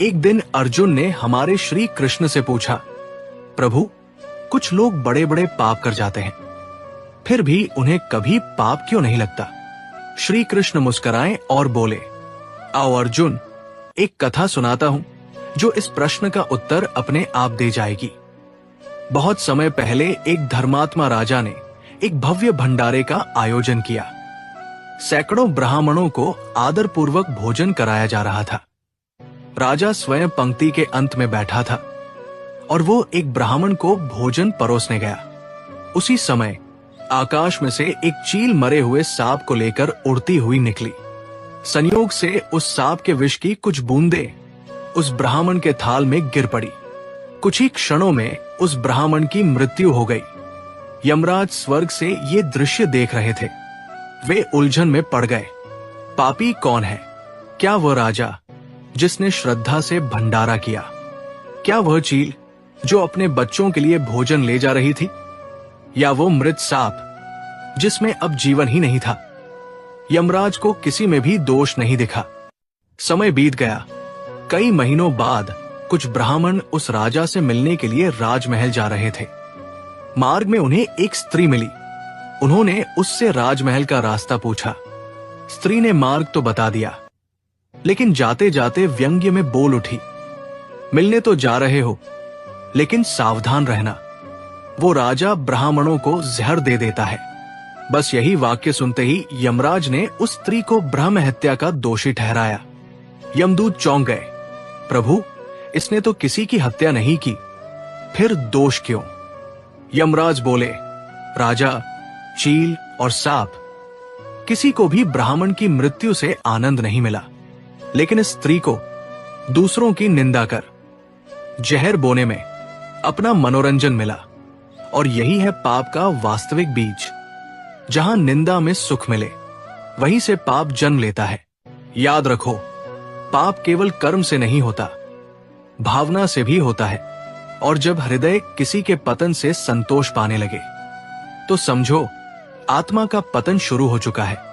एक दिन अर्जुन ने हमारे श्री कृष्ण से पूछा, प्रभु, कुछ लोग बड़े बड़े पाप कर जाते हैं, फिर भी उन्हें कभी पाप क्यों नहीं लगता? श्री कृष्ण मुस्कुराए और बोले, आओ अर्जुन, एक कथा सुनाता हूं जो इस प्रश्न का उत्तर अपने आप दे जाएगी। बहुत समय पहले एक धर्मात्मा राजा ने एक भव्य भंडारे का आयोजन किया। सैकड़ों ब्राह्मणों को आदरपूर्वक भोजन कराया जा रहा था। राजा स्वयं पंक्ति के अंत में बैठा था और वो एक ब्राह्मण को भोजन परोसने गया। उसी समय आकाश में से एक चील मरे हुए सांप को लेकर उड़ती हुई निकली। संयोग से उस सांप के विष की कुछ बूंदें उस ब्राह्मण के थाल में गिर पड़ी। कुछ ही क्षणों में उस ब्राह्मण की मृत्यु हो गई। यमराज स्वर्ग से ये दृश्य देख रहे थे। वे उलझन में पड़ गए। पापी कौन है? क्या वह राजा जिसने श्रद्धा से भंडारा किया? क्या वह चील जो अपने बच्चों के लिए भोजन ले जा रही थी? या वो मृत सांप जिसमें अब जीवन ही नहीं था? यमराज को किसी में भी दोष नहीं दिखा। समय बीत गया। कई महीनों बाद कुछ ब्राह्मण उस राजा से मिलने के लिए राजमहल जा रहे थे। मार्ग में उन्हें एक स्त्री मिली। उन्होंने उससे राजमहल का रास्ता पूछा। स्त्री ने मार्ग तो बता दिया, लेकिन जाते जाते व्यंग्य में बोल उठी, मिलने तो जा रहे हो, लेकिन सावधान रहना, वो राजा ब्राह्मणों को जहर दे देता है। बस यही वाक्य सुनते ही यमराज ने उस स्त्री को ब्रह्म हत्या का दोषी ठहराया। यमदूत चौंक गए, प्रभु, इसने तो किसी की हत्या नहीं की, फिर दोष क्यों? यमराज बोले, राजा, चील और सांप, किसी को भी ब्राह्मण की मृत्यु से आनंद नहीं मिला, लेकिन इस स्त्री को दूसरों की निंदा कर जहर बोने में अपना मनोरंजन मिला। और यही है पाप का वास्तविक बीज। जहां निंदा में सुख मिले, वहीं से पाप जन्म लेता है। याद रखो, पाप केवल कर्म से नहीं होता, भावना से भी होता है। और जब हृदय किसी के पतन से संतोष पाने लगे, तो समझो आत्मा का पतन शुरू हो चुका है।